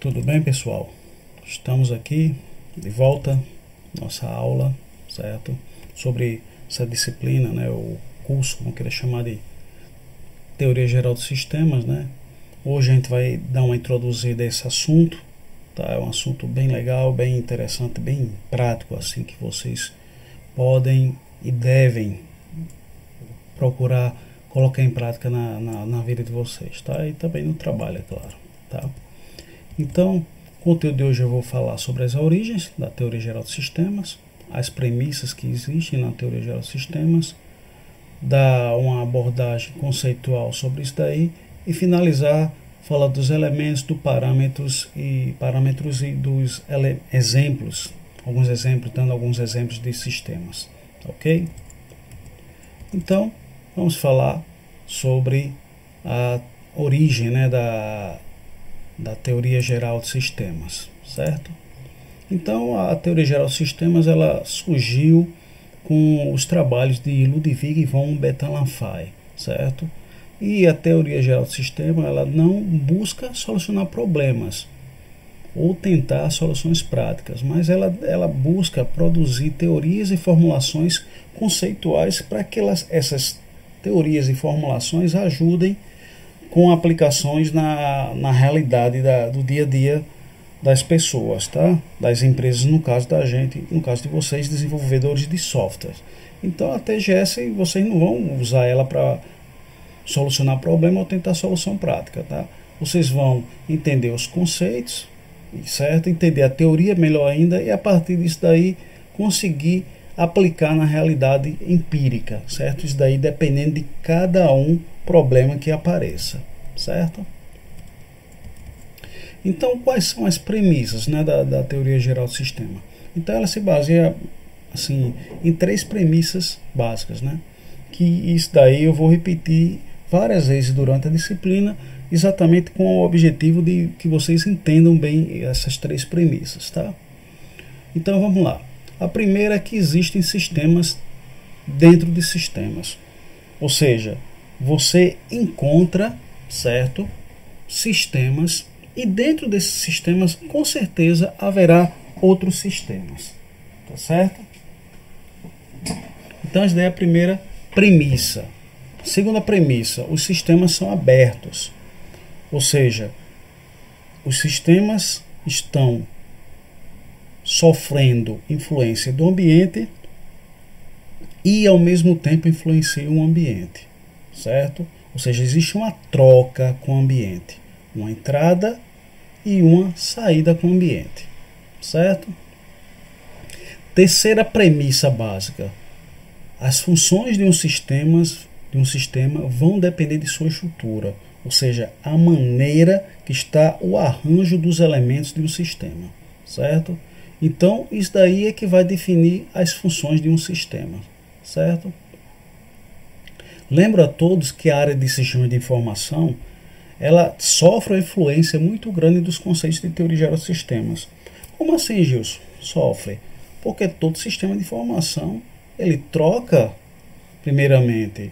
Tudo bem, pessoal? Estamos aqui de volta nossa aula, certo? Sobre essa disciplina, né? O curso, como queira chamar, de Teoria Geral de Sistemas, né? Hoje a gente vai dar uma introduzida a esse assunto, tá? É um assunto bem legal, bem interessante, bem prático, assim, que vocês podem e devem procurar colocar em prática na vida de vocês, tá? E também no trabalho, é claro, tá? Então, no conteúdo de hoje eu vou falar sobre as origens da Teoria Geral de Sistemas, as premissas que existem na Teoria Geral de Sistemas, dar uma abordagem conceitual sobre isso daí e finalizar falar dos elementos, dos parâmetros e dos exemplos, alguns exemplos, dando alguns exemplos de sistemas, ok? Então, vamos falar sobre a origem, né, da Teoria Geral de Sistemas, certo? Então, a Teoria Geral de Sistemas ela surgiu com os trabalhos de Ludwig von Bettalanffy, certo? E a Teoria Geral de Sistemas ela não busca solucionar problemas ou tentar soluções práticas, mas ela busca produzir teorias e formulações conceituais para que essas teorias e formulações ajudem com aplicações na realidade do dia a dia das pessoas, tá? Das empresas, no caso da gente, no caso de vocês, desenvolvedores de software. Então a TGS vocês não vão usar ela para solucionar problema ou tentar solução prática, tá? Vocês vão entender os conceitos, certo? Entender a teoria melhor ainda e a partir disso daí conseguir aplicar na realidade empírica, certo? Isso daí dependendo de cada problema que apareça, certo? Então, quais são as premissas, né, da Teoria Geral do Sistema? Então, ela se baseia assim, em 3 premissas básicas, né? Que isso daí eu vou repetir várias vezes durante a disciplina, exatamente com o objetivo de que vocês entendam bem essas 3 premissas, tá? Então, vamos lá. A primeira é que existem sistemas dentro de sistemas. Ou seja, você encontra, certo, sistemas e dentro desses sistemas com certeza haverá outros sistemas, tá certo? Então essa daí é a primeira premissa. Segunda premissa, os sistemas são abertos, ou seja, os sistemas estão sofrendo influência do ambiente e ao mesmo tempo influenciam o ambiente, certo? Ou seja, existe uma troca com o ambiente, uma entrada e uma saída com o ambiente, certo? Terceira premissa básica, as funções de um sistema vão depender de sua estrutura, ou seja, a maneira que está o arranjo dos elementos de um sistema, certo? Então, isso daí é que vai definir as funções de um sistema, certo? Lembro a todos que a área de sistema de informação ela sofre uma influência muito grande dos conceitos de teoria geral de sistemas. Como assim, Gilson? Sofre. Porque todo sistema de informação ele troca, primeiramente,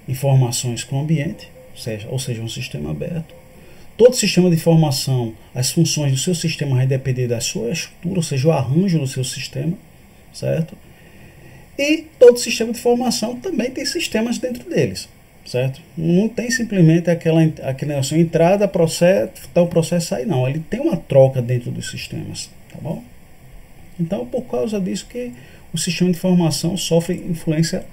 informações com o ambiente, ou seja, um sistema aberto. Todo sistema de informação, as funções do seu sistema vai depender da sua estrutura, ou seja, o arranjo do seu sistema, certo? E todo sistema de informação também tem sistemas dentro deles, certo? Não tem simplesmente aquela entrada, processo, tal processo sai, não. Ele tem uma troca dentro dos sistemas, tá bom? Então, por causa disso que o sistema de informação sofre influência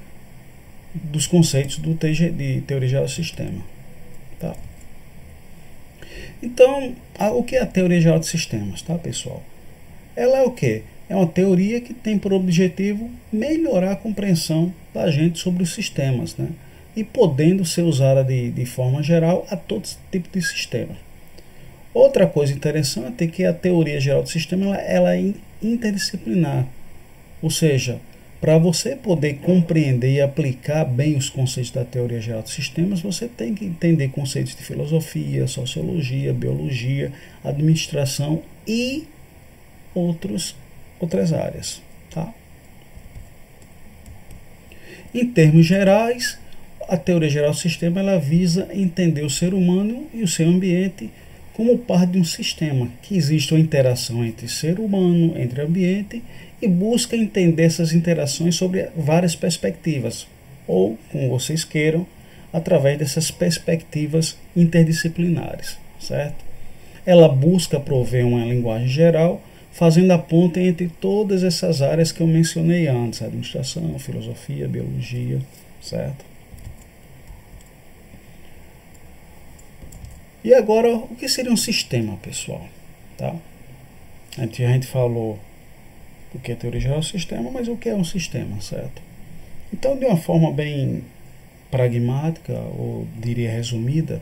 dos conceitos de teoria geral do sistema, tá? Então, o que é a teoria geral de sistemas, tá, pessoal? Ela é o quê? É uma teoria que tem por objetivo melhorar a compreensão da gente sobre os sistemas, né? E podendo ser usada de forma geral a todo tipo de sistema. Outra coisa interessante é que a teoria geral de sistema ela é interdisciplinar, ou seja, para você poder compreender e aplicar bem os conceitos da teoria geral de sistemas, você tem que entender conceitos de filosofia, sociologia, biologia, administração e outras áreas, tá? Em termos gerais, a teoria geral do sistema ela visa entender o ser humano e o seu ambiente como parte de um sistema, que existe uma interação entre ser humano, entre ambiente, e busca entender essas interações sobre várias perspectivas, ou, como vocês queiram, através dessas perspectivas interdisciplinares, certo? Ela busca prover uma linguagem geral, fazendo a ponte entre todas essas áreas que eu mencionei antes, administração, filosofia, biologia, certo? E agora, o que seria um sistema, pessoal? Tá? A gente falou o que é teoria geral do sistema, mas o que é um sistema, certo? Então, de uma forma bem pragmática, ou diria resumida,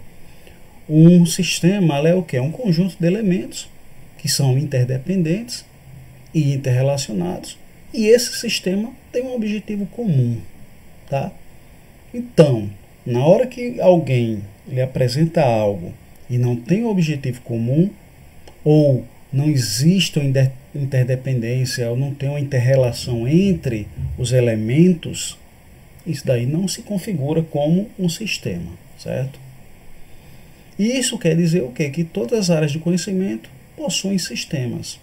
um sistema é o que? É um conjunto de elementos que são interdependentes e interrelacionados, e esse sistema tem um objetivo comum, tá? Então, na hora que alguém lhe apresenta algo e não tem um objetivo comum, ou não existe uma interdependência, ou não tem uma interrelação entre os elementos, isso daí não se configura como um sistema, certo? E isso quer dizer o quê? Que todas as áreas de conhecimento possuem sistemas.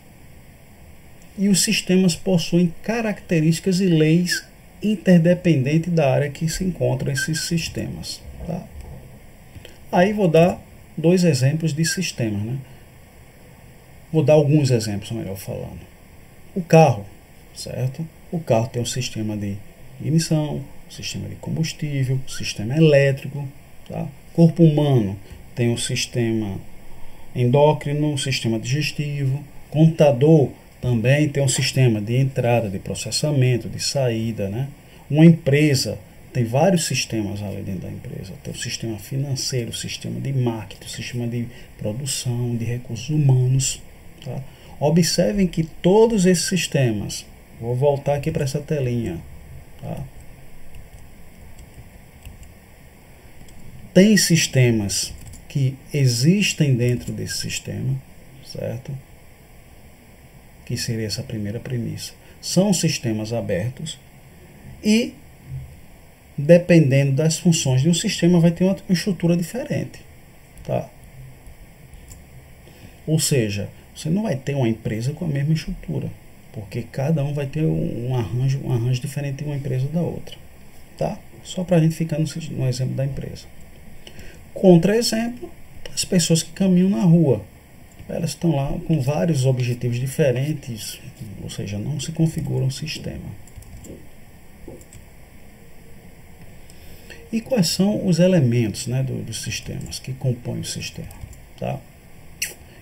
E os sistemas possuem características e leis interdependentes da área que se encontram esses sistemas. Tá? Aí vou dar dois exemplos de sistemas. Né? Vou dar alguns exemplos, melhor falando. O carro, certo? O carro tem um sistema de ignição, sistema de combustível, sistema elétrico. Tá? Corpo humano tem um sistema endócrino, sistema digestivo. Computador também tem um sistema de entrada, de processamento, de saída. Né? Uma empresa tem vários sistemas ali dentro da empresa. Tem o sistema financeiro, o sistema de marketing, o sistema de produção, de recursos humanos. Tá? Observem que todos esses sistemas, vou voltar aqui para essa telinha, tá? Tem sistemas que existem dentro desse sistema, certo? Que seria essa primeira premissa. São sistemas abertos e, dependendo das funções de um sistema, vai ter uma estrutura diferente, tá? Ou seja, você não vai ter uma empresa com a mesma estrutura, porque cada um vai ter um arranjo diferente de uma empresa da outra, tá? Só para a gente ficar no exemplo da empresa. Contra-exemplo, as pessoas que caminham na rua. Elas estão lá com vários objetivos diferentes, ou seja, não se configura um sistema. E quais são os elementos, né, dos sistemas que compõem o sistema? Tá?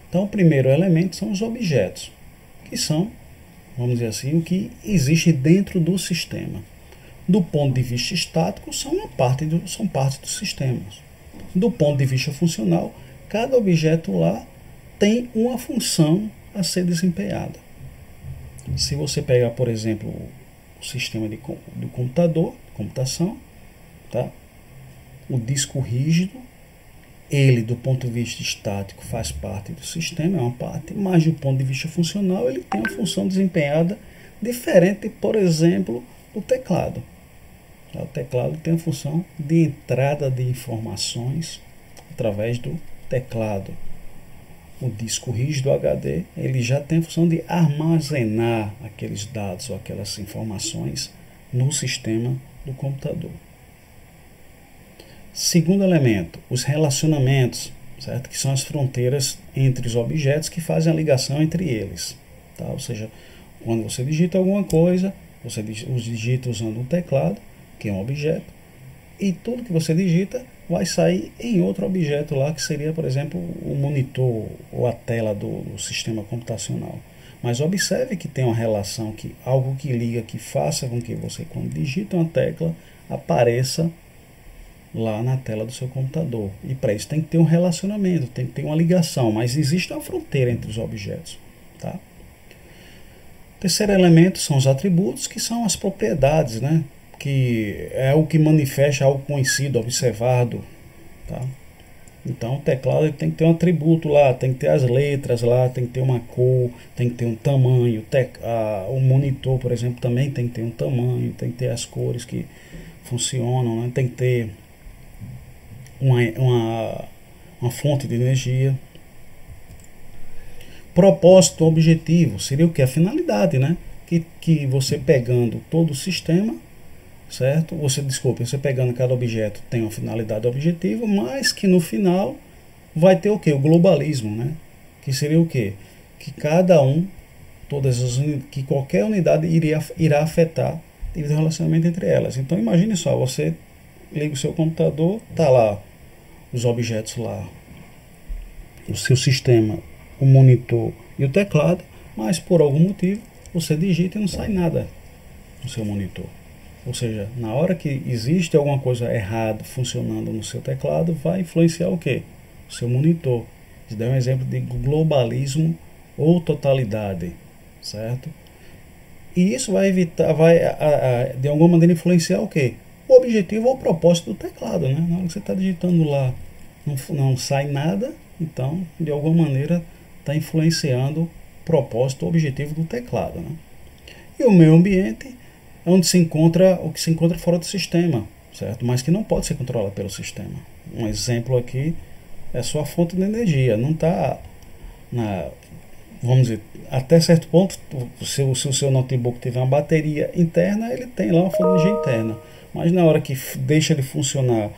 Então, o primeiro elemento são os objetos, que são, vamos dizer assim, o que existe dentro do sistema. Do ponto de vista estático, são parte dos sistemas. Do ponto de vista funcional, cada objeto lá tem uma função a ser desempenhada. Se você pegar, por exemplo, o sistema do computador, computação, tá? O disco rígido, ele do ponto de vista estático faz parte do sistema, é uma parte, mas do ponto de vista funcional ele tem uma função desempenhada diferente, por exemplo, do teclado. O teclado tem a função de entrada de informações através do teclado. O disco rígido HD, ele já tem a função de armazenar aqueles dados ou aquelas informações no sistema do computador. Segundo elemento, os relacionamentos, certo? Que são as fronteiras entre os objetos que fazem a ligação entre eles. Tá? Ou seja, quando você digita alguma coisa, você os digita usando um teclado, que é um objeto, e tudo que você digita vai sair em outro objeto lá, que seria, por exemplo, o monitor ou a tela do sistema computacional. Mas observe que tem uma relação, algo que liga, que faça com que você, quando digita uma tecla, apareça lá na tela do seu computador. E para isso tem que ter um relacionamento, tem que ter uma ligação, mas existe uma fronteira entre os objetos. Tá? O terceiro elemento são os atributos, que são as propriedades, né? Que é o que manifesta algo conhecido, observado. Tá? Então o teclado ele tem que ter um atributo lá, tem que ter as letras lá, tem que ter uma cor, tem que ter um tamanho. O monitor, por exemplo, também tem que ter um tamanho, tem que ter as cores que funcionam, né? Tem que ter uma fonte de energia. propósito, objetivo, seria o que? A finalidade, né? Que você pegando todo o sistema, certo? Você pegando cada objeto tem uma finalidade objetiva, mas que no final vai ter o que? O globalismo, né? Que seria o que? Que cada um, que qualquer unidade irá afetar devido ao relacionamento entre elas. Então imagine só, você liga o seu computador, tá lá os objetos lá, o seu sistema, o monitor e o teclado, mas por algum motivo você digita e não sai nada no seu monitor. Ou seja, na hora que existe alguma coisa errada funcionando no seu teclado, vai influenciar o quê? O seu monitor. Isso dá um exemplo de globalismo ou totalidade, certo? E isso vai evitar, de alguma maneira influenciar o quê? O objetivo ou o propósito do teclado, né? Na hora que você está digitando lá, não sai nada, então, de alguma maneira, está influenciando o propósito ou objetivo do teclado, né? E o meio ambiente é onde se encontra o que se encontra fora do sistema, certo? Mas que não pode ser controlado pelo sistema. Um exemplo aqui é a sua fonte de energia. Não está vamos dizer, até certo ponto, se o seu notebook tiver uma bateria interna, ele tem lá uma fonte de energia interna. Mas na hora que deixa de funcionar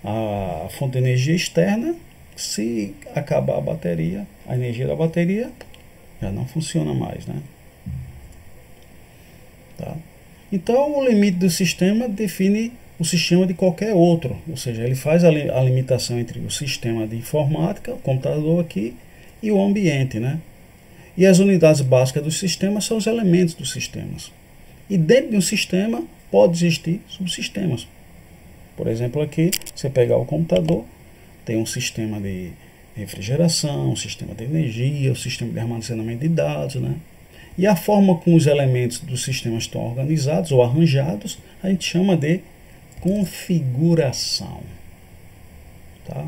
a fonte de energia externa, se acabar a bateria, a energia da bateria já não funciona mais, né? Tá? Então, o limite do sistema define o sistema de qualquer outro, ou seja, ele faz a limitação entre o sistema de informática, o computador aqui, e o ambiente, né? E as unidades básicas dos sistemas são os elementos dos sistemas. E dentro de um sistema pode existir subsistemas. Por exemplo, aqui, você pegar o computador, tem um sistema de refrigeração, um sistema de energia, um sistema de armazenamento de dados, né? E a forma como os elementos do sistema estão organizados ou arranjados, a gente chama de configuração. Tá?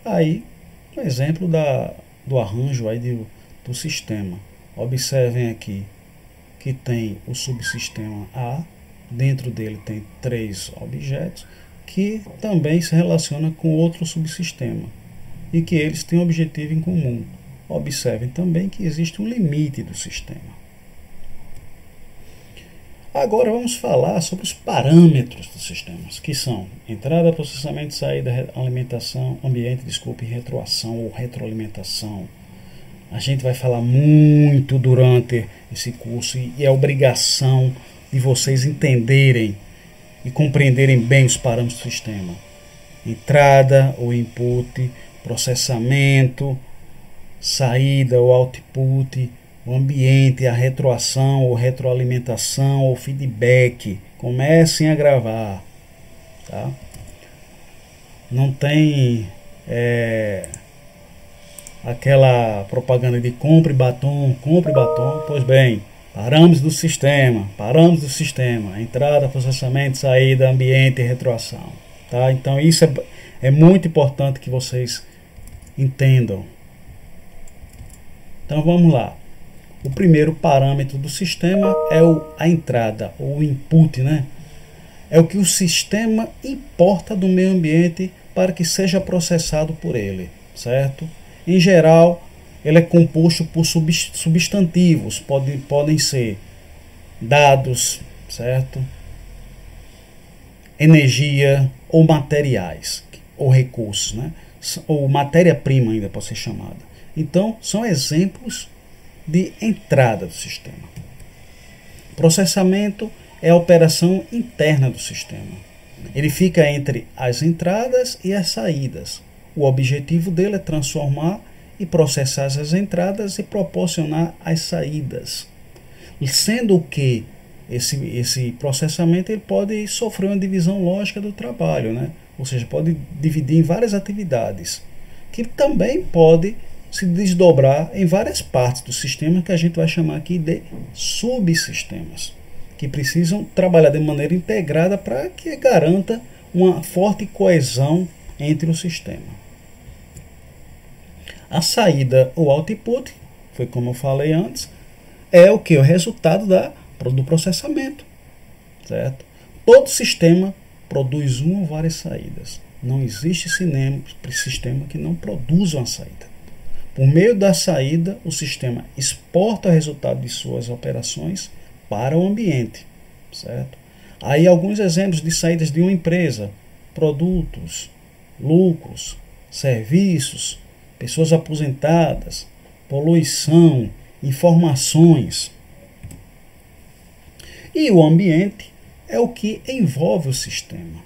Aí, um exemplo do arranjo aí do sistema. Observem aqui que tem o subsistema A, dentro dele tem 3 objetos, que também se relaciona com outro subsistema e que eles têm um objetivo em comum. Observem também que existe um limite do sistema. Agora vamos falar sobre os parâmetros dos sistemas, que são entrada, processamento, saída, alimentação, ambiente, retroação ou retroalimentação. A gente vai falar muito durante esse curso e é obrigação de vocês entenderem e compreenderem bem os parâmetros do sistema. Entrada ou input, processamento, saída ou output, o ambiente, a retroação ou retroalimentação ou feedback. Comecem a gravar. Tá? Não tem aquela propaganda de compre batom. Pois bem, parâmetros do sistema, entrada, processamento, saída, ambiente e retroação. Tá? Então isso é muito importante que vocês entendam. Então vamos lá. O primeiro parâmetro do sistema é a entrada, ou o input, né? É o que o sistema importa do meio ambiente para que seja processado por ele, certo? Em geral, ele é composto por substantivos, podem ser dados, certo? Energia ou materiais, ou recursos, né? Ou matéria-prima ainda pode ser chamada. Então, são exemplos de entrada do sistema. Processamento é a operação interna do sistema. Ele fica entre as entradas e as saídas. O objetivo dele é transformar e processar as entradas e proporcionar as saídas. E sendo que esse processamento ele pode sofrer uma divisão lógica do trabalho, né? Ou seja, pode dividir em várias atividades, que também pode se desdobrar em várias partes do sistema que a gente vai chamar aqui de subsistemas, que precisam trabalhar de maneira integrada para que garanta uma forte coesão entre o sistema. A saída ou output, foi como eu falei antes, é o que? O resultado do processamento, certo? Todo sistema produz uma ou várias saídas. Não existe sistema que não produza uma saída. Por meio da saída, o sistema exporta o resultado de suas operações para o ambiente, certo? Aí alguns exemplos de saídas de uma empresa: produtos, lucros, serviços, pessoas aposentadas, poluição, informações. E o ambiente é o que envolve o sistema.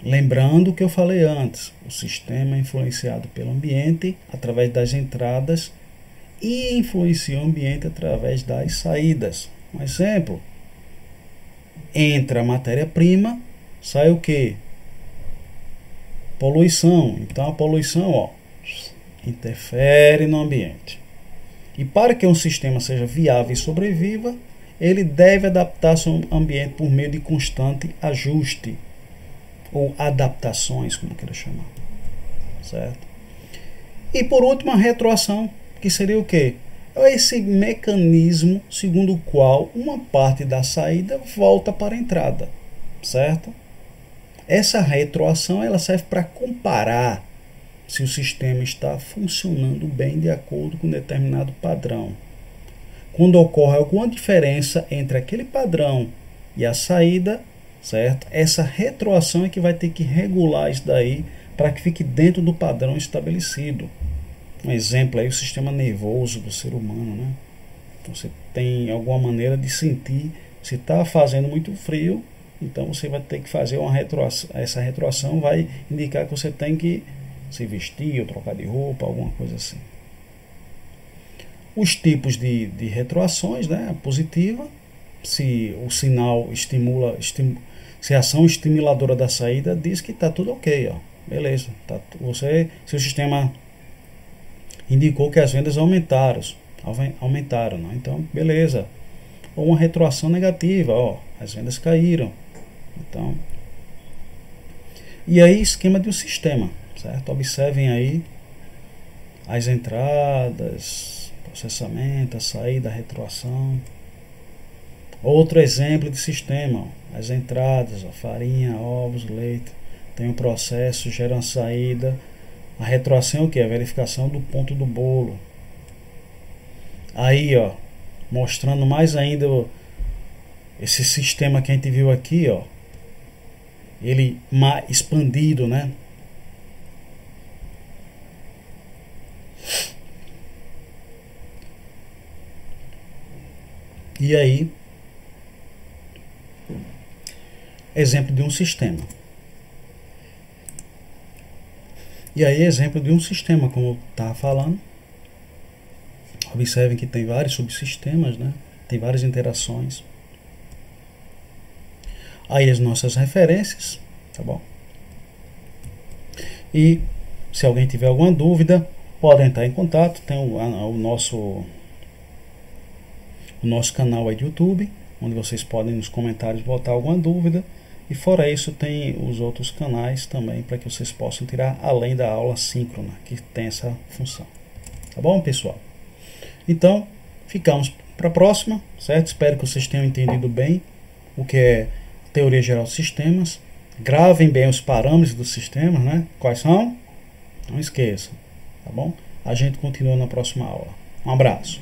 Lembrando o que eu falei antes, o sistema é influenciado pelo ambiente através das entradas e influencia o ambiente através das saídas. Um exemplo: entra a matéria-prima, sai o quê? Poluição. Então a poluição, interfere no ambiente. E para que um sistema seja viável e sobreviva, ele deve adaptar seu ambiente por meio de constante ajuste, ou adaptações, como eu queira chamar, certo? E por último, a retroação, que seria o quê? É esse mecanismo segundo o qual uma parte da saída volta para a entrada, certo? Essa retroação ela serve para comparar se o sistema está funcionando bem de acordo com um determinado padrão. Quando ocorre alguma diferença entre aquele padrão e a saída, certo? Essa retroação é que vai ter que regular isso daí para que fique dentro do padrão estabelecido. Um exemplo aí, o sistema nervoso do ser humano, né? Você tem alguma maneira de sentir se está fazendo muito frio, então você vai ter que fazer uma retroação. Essa retroação vai indicar que você tem que se vestir ou trocar de roupa, alguma coisa assim. Os tipos de retroações, né? A positiva, se o sinal estimula, se a ação estimuladora da saída diz que está tudo ok, beleza. Se o sistema indicou que as vendas aumentaram, né? Então beleza. Ou uma retroação negativa, as vendas caíram. Então, e aí esquema de um sistema, certo? Observem aí as entradas, processamento, a saída, a retroação. Outro exemplo de sistema, as entradas, farinha, ovos, leite, tem um processo, gera uma saída. A retroação é o que? A verificação do ponto do bolo. Aí, mostrando mais ainda esse sistema que a gente viu aqui, ele mais expandido, né? E aí, exemplo de um sistema. E aí, exemplo de um sistema, como eu estava falando. Observem que tem vários subsistemas, né? Tem várias interações. Aí as nossas referências, tá bom? E se alguém tiver alguma dúvida, pode entrar em contato. Tem o nosso canal aí do YouTube, onde vocês podem nos comentários botar alguma dúvida. E fora isso, tem os outros canais também para que vocês possam tirar, além da aula síncrona, que tem essa função. Tá bom, pessoal? Então, ficamos para a próxima, certo? Espero que vocês tenham entendido bem o que é teoria geral de sistemas. Gravem bem os parâmetros dos sistemas, né? Quais são? Não esqueçam, tá bom? A gente continua na próxima aula. Um abraço.